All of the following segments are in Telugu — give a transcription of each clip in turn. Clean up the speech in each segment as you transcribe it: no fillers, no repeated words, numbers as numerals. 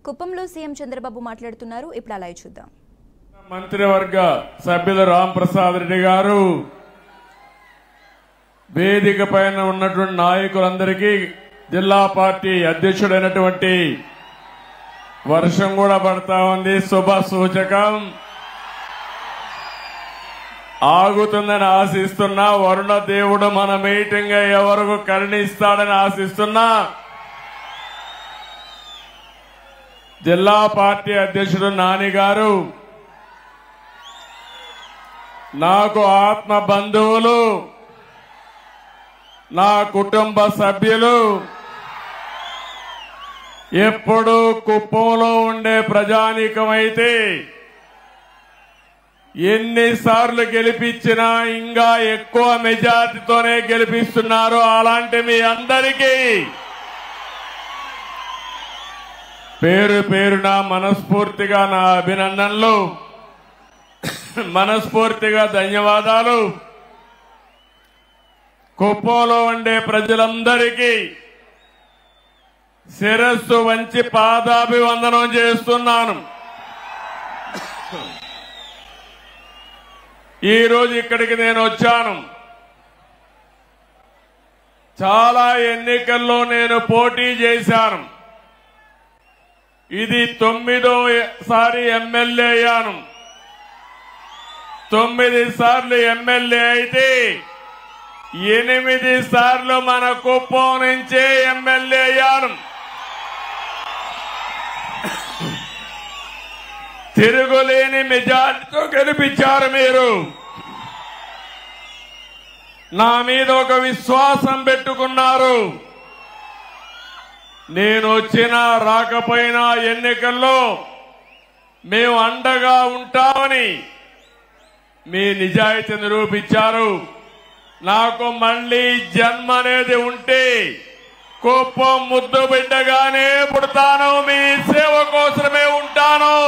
కుప్పంలో సీఎం చంద్రబాబు మాట్లాడుతున్నారు. ఇప్పుడు అలా చూద్దాం. మంత్రివర్గ సభ్యులు రాంప్రసాద్ రెడ్డి గారు, వేదిక పైన ఉన్నటువంటి నాయకులందరికీ, జిల్లా పార్టీ అధ్యక్షుడైనటువంటి వర్షం కూడా పడతా ఉంది, శుభ సూచకం. ఆగుతుందని ఆశిస్తున్నా, వరుణ దేవుడు మన మీటింగ్ ఎవరికి కరుణిస్తాడని ఆశిస్తున్నా. జిల్లా పార్టీ అధ్యక్షుడు నాని గారు నాకు ఆత్మ బంధువులు, నా కుటుంబ సభ్యులు. ఎప్పుడు కుప్పంలో ఉండే ప్రజానీకమైతే ఎన్నిసార్లు గెలిపించినా ఇంకా ఎక్కువ మెజార్టీతోనే గెలిపిస్తున్నారు. అలాంటి మీ అందరికీ పేరు పేరున మనస్ఫూర్తిగా నా అభినందనలు, మనస్ఫూర్తిగా ధన్యవాదాలు. కుప్పంలో ఉండే ప్రజలందరికీ శిరస్సు వంచి పాదాభివందనం చేస్తున్నాను. ఈరోజు ఇక్కడికి నేను వచ్చాను. చాలా ఎన్నికల్లో నేను పోటీ చేశాను. ఇది 9వ ఎమ్మెల్యే అయ్యాను. 9 సార్లు ఎమ్మెల్యే అయితే 8 సార్లు మన కుప్పం నుంచే ఎమ్మెల్యే అయ్యాను. తిరుగులేని మెజార్టీతో గెలిపించారు మీరు. నా మీద ఒక విశ్వాసం పెట్టుకున్నారు. నేను వచ్చినా రాకపోయినా ఎన్నికల్లో మేము అండగా ఉంటామని మీ నిజాయితీ నిరూపించారు. నాకు మళ్లీ జన్మ అనేది ఉంటే కుప్పం ముద్దు బిడ్డగానే పుడతాను, మీ సేవ కోసమే ఉంటాను.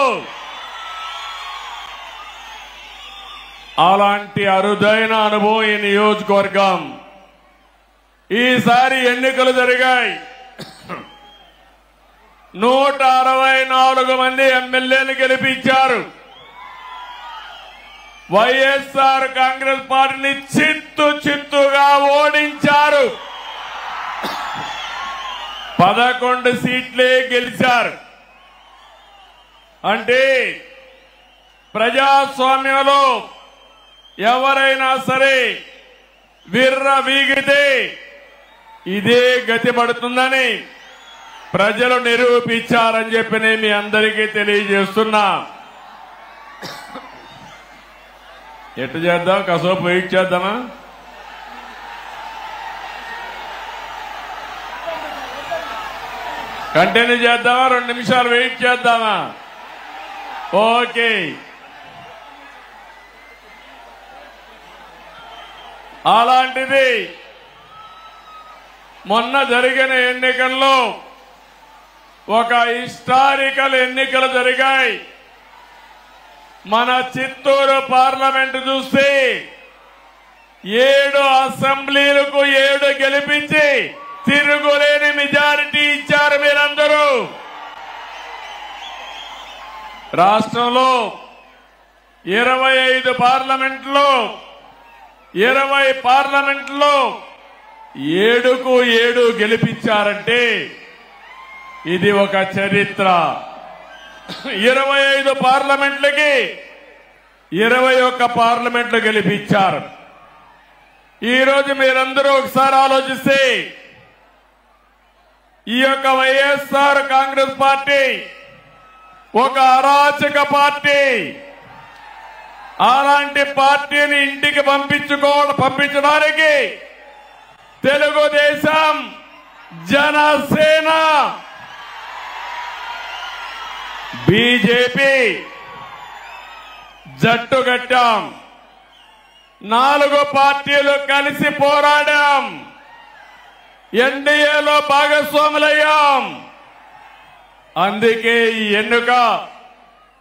అలాంటి అరుదైన అనుభవం ఈ నియోజకవర్గం. ఈసారి ఎన్నికలు జరిగాయి. 164 మంది ఎమ్మెల్యేలు గెలిపించారు. వైఎస్ఆర్ కాంగ్రెస్ పార్టీని చిత్తుగా ఓడించారు. 11 సీట్లే గెలిచారు. అంటే ప్రజాస్వామ్యంలో ఎవరైనా సరే విర్ర వీగితే ఇదే గతి పడుతుందని ప్రజలు నిరూపించారని చెప్పి నేను మీ అందరికీ తెలియజేస్తున్నా. ఎట్టు చేద్దాం? కాసేపు వెయిట్ చేద్దామా? కంటిన్యూ చేద్దామా? 2 నిమిషాలు వెయిట్ చేద్దామా? ఓకే. అలాంటిది మొన్న జరిగిన ఎన్నికల్లో ఒక హిస్టారికల్ ఎన్నికలు జరిగాయి. మన చిత్తూరు పార్లమెంటు చూస్తే 7 అసెంబ్లీలకు 7 గెలిపించి తిరుగులేని మెజారిటీ ఇచ్చారు మీరందరూ. రాష్ట్రంలో 25 పార్లమెంట్లో 20 పార్లమెంట్లో 7కు 7 గెలిపించారంటే ఇది ఒక చరిత్ర. 25 పార్లమెంట్లకి 21 పార్లమెంట్లు గెలిపించారు. ఈరోజు మీరందరూ ఒకసారి ఆలోచిస్తే ఈ యొక్క వైఎస్ఆర్ కాంగ్రెస్ పార్టీ ఒక అరాచక పార్టీ. అలాంటి పార్టీని ఇంటికి పంపించడానికి తెలుగుదేశం, జనసేన, బీజేపీ జట్టు కట్టాం. 4 పార్టీలు కలిసి పోరాడాం. ఎన్డీఏలో భాగస్వాములయ్యాం. అందుకే ఈ ఎన్నిక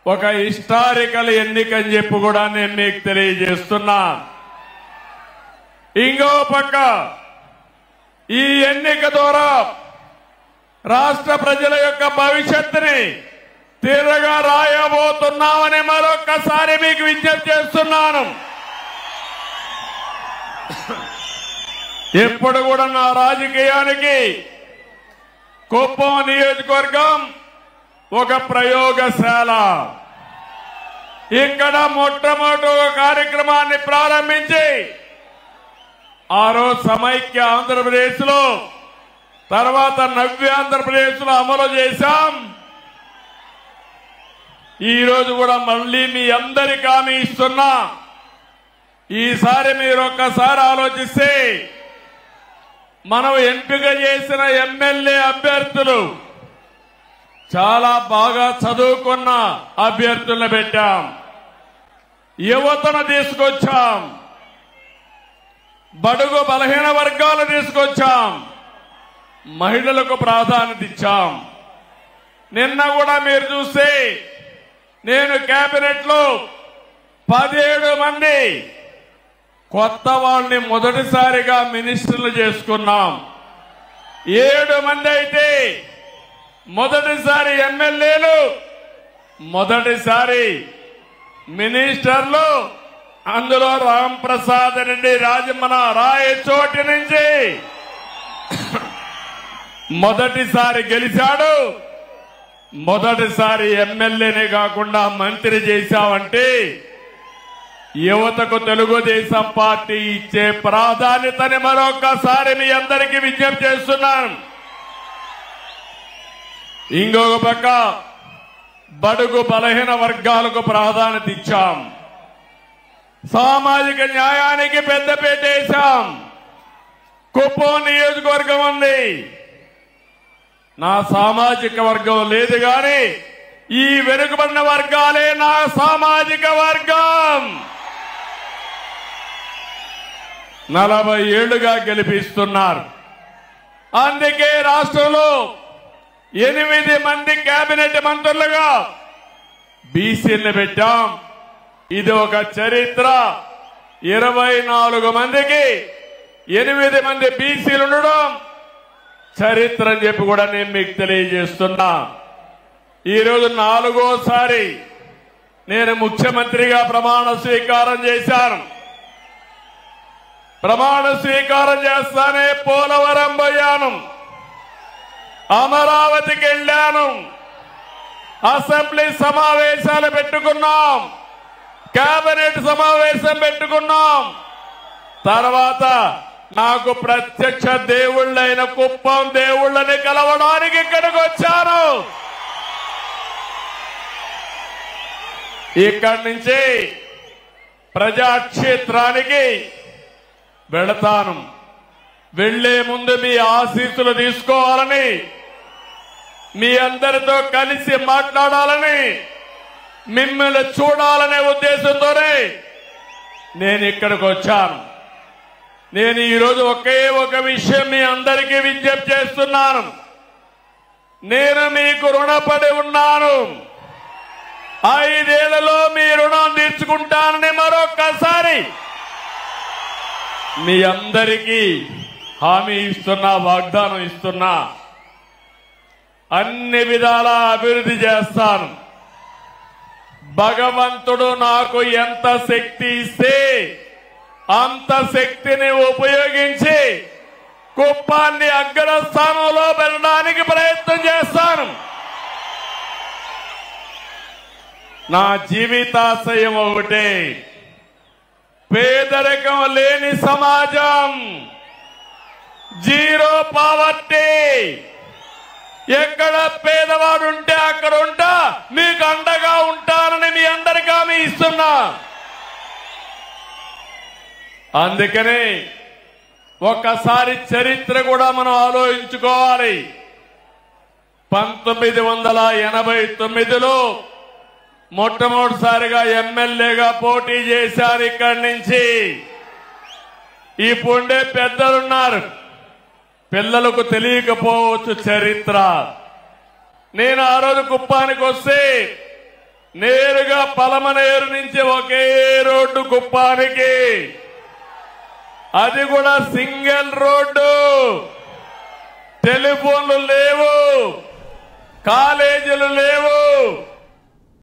ఒక హిస్టారికల్ ఎన్నిక అని చెప్పి కూడా నేను మీకు తెలియజేస్తున్నా. ఇంకో పక్క ఈ ఎన్నిక ద్వారా రాష్ట్ర ప్రజల యొక్క భవిష్యత్తుని తీరగా రాయబోతున్నామని మరొక్కసారి మీకు విజ్ఞప్తి చేస్తున్నాను. ఎప్పుడు కూడా నా రాజకీయానికి కుప్పం నియోజకవర్గం ఒక ప్రయోగశాల. ఇక్కడ మొట్టమొదటి ఒక కార్యక్రమాన్ని ప్రారంభించి ఆ రోజు సమైక్య ఆంధ్రప్రదేశ్ లో తర్వాత నవ్య ఆంధ్రప్రదేశ్ లో అమలు చేశాం. ఈ రోజు కూడా మళ్ళీ మీ అందరికీ హామీ ఇస్తున్నా. ఈసారి మీరు ఒక్కసారి ఆలోచిస్తే మనం ఎంపిక చేసిన ఎమ్మెల్యే అభ్యర్థులు చాలా బాగా చదువుకున్న అభ్యర్థులను పెట్టాం, యువతను తీసుకొచ్చాం, బడుగు బలహీన వర్గాలు తీసుకొచ్చాం, మహిళలకు ప్రాధాన్యత ఇచ్చాం. నిన్న కూడా మీరు చూస్తే నేను కేబినెట్ లో 17 మంది కొత్త వాళ్ళని మొదటిసారిగా మినిస్టర్లు చేసుకున్నాం. 7 మంది అయితే మొదటిసారి ఎమ్మెల్యేలు, మొదటిసారి మినిస్టర్లు. అందులో రామ్ ప్రసాద్ రెడ్డి రాజమన రాయచోటి నుంచి మొదటిసారి గెలిచాడు. మొదటిసారి ఎమ్మెల్యేనే కాకుండా మంత్రి చేశావంటే యువతకు తెలుగుదేశం పార్టీ ఇచ్చే ప్రాధాన్యతని మరొకసారి మీ అందరికీ విజ్ఞప్తి చేస్తున్నాను. ఇంకొక పక్క బడుగు బలహీన వర్గాలకు ప్రాధాన్యత ఇచ్చాం, సామాజిక న్యాయానికి పెద్దపీట వేశాం. కుప్పం నియోజకవర్గం ఉంది, నా సామాజిక వర్గం లేదు గాని ఈ వెనుకబడిన వర్గాలే నా సామాజిక వర్గం. 40 ఏళ్లుగా గెలిపిస్తున్నారు. అందుకే రాష్ట్రంలో 8 మంది కేబినెట్ మంత్రులుగా బీసీలను పెట్టాం. ఇది ఒక చరిత్ర. 24 మందికి 8 మంది బీసీలు ఉండడం చరిత్ర అని చెప్పి కూడా నేను మీకు తెలియజేస్తున్నా. ఈరోజు 4వసారి నేను ముఖ్యమంత్రిగా ప్రమాణ స్వీకారం చేశాను. ప్రమాణ స్వీకారం చేస్తానే పోలవరం పోయాను, అమరావతికి వెళ్ళాను, అసెంబ్లీ సమావేశాలు పెట్టుకున్నాం, కేబినెట్ సమావేశం పెట్టుకున్నాం. తర్వాత నాకు ప్రత్యక్ష దేవుళ్ళైన కుప్పం దేవుళ్ళని కలవడానికి ఇక్కడికి వచ్చాను. ఇక్కడి నుంచి ప్రజాక్షేత్రానికి వెళతాను. వెళ్లే ముందు మీ ఆశీస్సులు తీసుకోవాలని, మీ అందరితో కలిసి మాట్లాడాలని, మిమ్మల్ని చూడాలనే ఉద్దేశంతోనే నేను ఇక్కడికి వచ్చాను. నేను ఈరోజు ఒకే ఒక విషయం మీ అందరికీ విజ్ఞప్తి చేస్తున్నాను. నేను మీకు రుణపడి ఉన్నాను. 5 ఏళ్లలో మీ రుణం తీర్చుకుంటానని మరొక్కసారి మీ అందరికీ హామీ ఇస్తున్నా, వాగ్దానం ఇస్తున్నా. అన్ని విధాలా అభివృద్ధి చేస్తాను. భగవంతుడు నాకు ఎంత శక్తి ఇస్తే అంత శక్తిని ఉపయోగించి కుప్పాన్ని అగ్రస్థానంలో పెట్టడానికి ప్రయత్నం చేస్తాను. నా జీవితాశయం ఒకటే, పేదరికం లేని సమాజం, జీరో పావర్టీ. ఎక్కడ పేదవాడు ఉంటే అక్కడ ఉంటా, మీకు అండగా ఉంటానని మీ అందరికీ హామీ ఇస్తున్నా. అందుకనే ఒక్కసారి చరిత్ర కూడా మనం ఆలోచించుకోవాలి. 1989లో మొట్టమొదటిసారిగా ఎమ్మెల్యేగా పోటీ చేశారు. ఇక్కడి నుంచి ఇప్పుడే పెద్దలున్నారు, పిల్లలకు తెలియకపోవచ్చు చరిత్ర. నేను ఆ రోజు కుప్పానికి వస్తే నేరుగా పలమనేరు నుంచి ఒకే రోడ్డు కుప్పానికి, అది కూడా సింగిల్ రోడ్డు. టెలిఫోన్లు లేవు, కాలేజీలు లేవు,